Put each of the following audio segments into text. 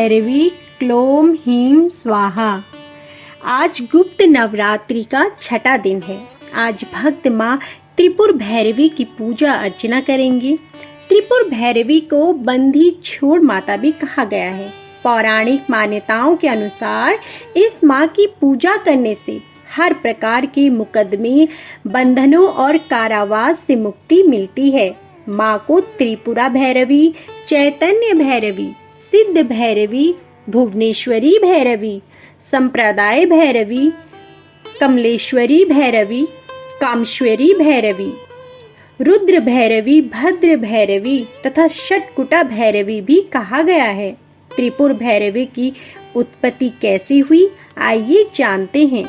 भैरवी क्लोम ह्रीं स्वाहा। आज गुप्त नवरात्रि का छठा दिन है। आज भक्त माँ त्रिपुर भैरवी की पूजा अर्चना करेंगे। त्रिपुर भैरवी को बंधी छोड़ माता भी कहा गया है। पौराणिक मान्यताओं के अनुसार इस माँ की पूजा करने से हर प्रकार के मुकदमे, बंधनों और कारावास से मुक्ति मिलती है। माँ को त्रिपुरा भैरवी, चैतन्य भैरवी, सिद्ध भैरवी, भुवनेश्वरी भैरवी, संप्रदाय भैरवी, कमलेश्वरी भैरवी, कामेश्वरी भैरवी, रुद्र भैरवी, भद्र भैरवी तथा षटकुटा भैरवी भी कहा गया है। त्रिपुर भैरवी की उत्पत्ति कैसी हुई, आइए जानते हैं।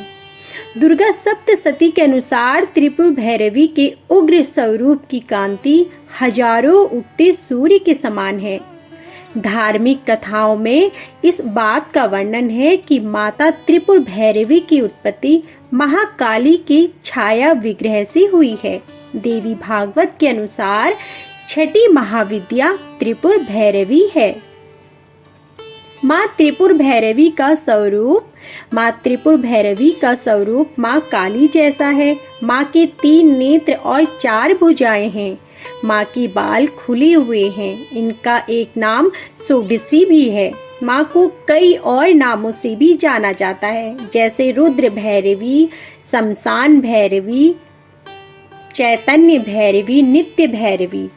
दुर्गा सप्तशती के अनुसार त्रिपुर भैरवी के उग्र स्वरूप की कांति हजारों उगते सूर्य के समान है। धार्मिक कथाओं में इस बात का वर्णन है कि माता त्रिपुर भैरवी की उत्पत्ति महाकाली की छाया विग्रह से हुई है। देवी भागवत के अनुसार छठी महाविद्या त्रिपुर भैरवी है। माँ त्रिपुर भैरवी का स्वरूप माँ काली जैसा है। माँ के 3 नेत्र और 4 भुजाएं हैं। माँ की बाल खुले हुए हैं। इनका एक नाम सोडिसी भी है। माँ को कई और नामों से भी जाना जाता है, जैसे रुद्र भैरवी, शमशान भैरवी, चैतन्य भैरवी, नित्य भैरवी,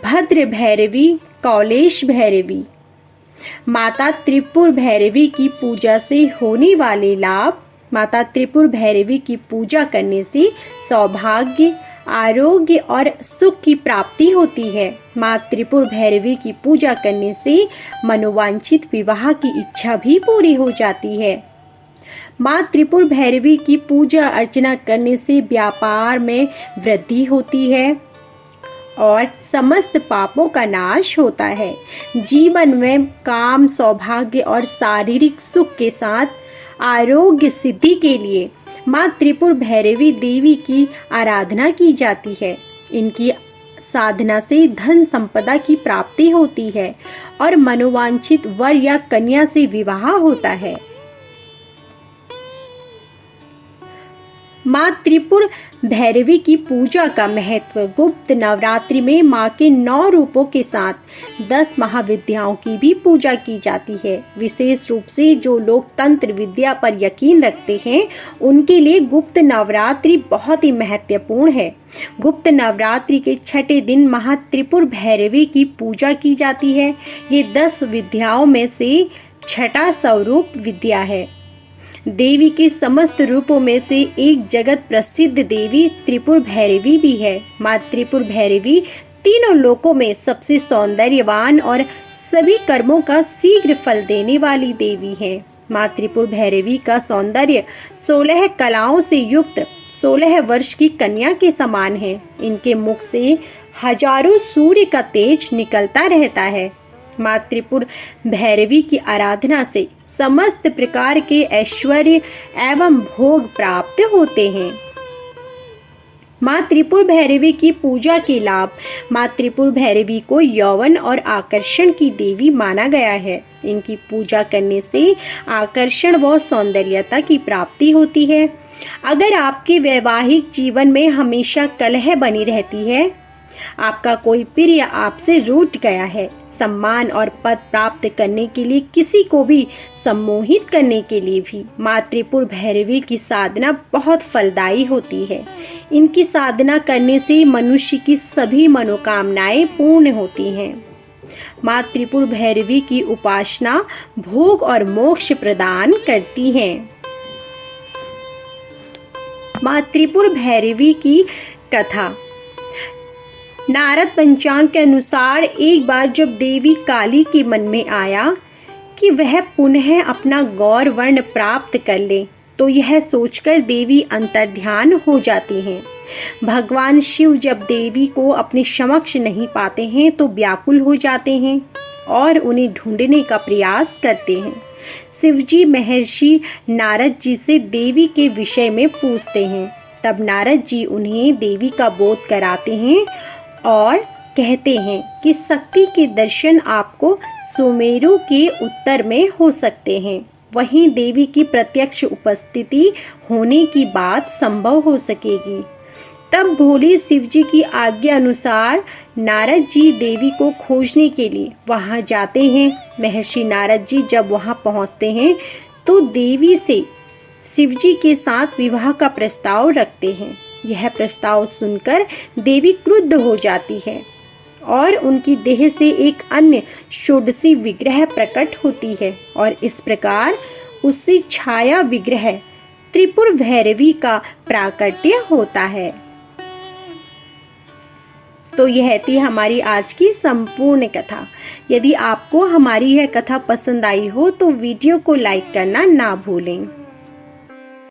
भद्र भैरवी, कौलेश भैरवी। माता त्रिपुर भैरवी की पूजा से होने वाले लाभ। माता त्रिपुर भैरवी की पूजा करने से सौभाग्य, आरोग्य और सुख की प्राप्ति होती है। माँ त्रिपुर भैरवी की पूजा करने से मनोवांछित विवाह की इच्छा भी पूरी हो जाती है। माँ त्रिपुर भैरवी की पूजा अर्चना करने से व्यापार में वृद्धि होती है और समस्त पापों का नाश होता है। जीवन में काम, सौभाग्य और शारीरिक सुख के साथ आरोग्य सिद्धि के लिए माँ त्रिपुर भैरवी देवी की आराधना की जाती है। इनकी साधना से धन संपदा की प्राप्ति होती है और मनोवांछित वर या कन्या से विवाह होता है। माँ त्रिपुर भैरवी की पूजा का महत्व। गुप्त नवरात्रि में माँ के 9 रूपों के साथ 10 महाविद्याओं की भी पूजा की जाती है। विशेष रूप से जो लोग तंत्र विद्या पर यकीन रखते हैं, उनके लिए गुप्त नवरात्रि बहुत ही महत्वपूर्ण है। गुप्त नवरात्रि के छठे दिन माँ त्रिपुर भैरवी की पूजा की जाती है। ये 10 विद्याओं में से छठा स्वरूप विद्या है। देवी के समस्त रूपों में से एक जगत प्रसिद्ध देवी त्रिपुर भैरवी भी है। माँ त्रिपुर भैरवी तीनों लोकों में सबसे सौंदर्यवान और सभी कर्मों का शीघ्र फल देने वाली देवी है। माँ त्रिपुर भैरवी का सौंदर्य 16 कलाओं से युक्त 16 वर्ष की कन्या के समान है। इनके मुख से हजारों सूर्य का तेज निकलता रहता है। माँ त्रिपुर भैरवी की आराधना से समस्त प्रकार के ऐश्वर्य एवं भोग प्राप्त होते हैं। माँ त्रिपुर भैरवी की पूजा के लाभ। माँ त्रिपुर भैरवी को यौवन और आकर्षण की देवी माना गया है। इनकी पूजा करने से आकर्षण व सौंदर्यता की प्राप्ति होती है। अगर आपके वैवाहिक जीवन में हमेशा कलह बनी रहती है, आपका कोई प्रिय आपसे रूठ गया है, सम्मान और पद प्राप्त करने के लिए किसी को भी सम्मोहित करने के लिए भी माँ त्रिपुर भैरवी की साधना बहुत फलदायी होती है। इनकी साधना करने से मनुष्य की सभी मनोकामनाएं पूर्ण होती हैं। माँ त्रिपुर भैरवी की उपासना भोग और मोक्ष प्रदान करती है। माँ त्रिपुर भैरवी की कथा। नारद पंचांग के अनुसार एक बार जब देवी काली के मन में आया कि वह पुनः अपना गौर वर्ण प्राप्त कर ले, तो यह सोचकर देवी अंतर्ध्यान हो जाती हैं। भगवान शिव जब देवी को अपने समक्ष नहीं पाते हैं तो व्याकुल हो जाते हैं और उन्हें ढूंढने का प्रयास करते हैं। शिवजी महर्षि नारद जी से देवी के विषय में पूछते हैं। तब नारद जी उन्हें देवी का बोध कराते हैं और कहते हैं कि शक्ति के दर्शन आपको सुमेरु के उत्तर में हो सकते हैं। वहीं देवी की प्रत्यक्ष उपस्थिति होने की बात संभव हो सकेगी। तब भोले शिव जी की आज्ञा अनुसार नारद जी देवी को खोजने के लिए वहां जाते हैं। महर्षि नारद जी जब वहां पहुंचते हैं तो देवी से शिव जी के साथ विवाह का प्रस्ताव रखते हैं। यह प्रस्ताव सुनकर देवी क्रुद्ध हो जाती है और उनकी देह से एक अन्य षोडशी विग्रह प्रकट होती है और इस प्रकार उससे छाया विग्रह त्रिपुर भैरवी का प्राकट्य होता है। तो यह थी हमारी आज की संपूर्ण कथा। यदि आपको हमारी यह कथा पसंद आई हो तो वीडियो को लाइक करना ना भूलें।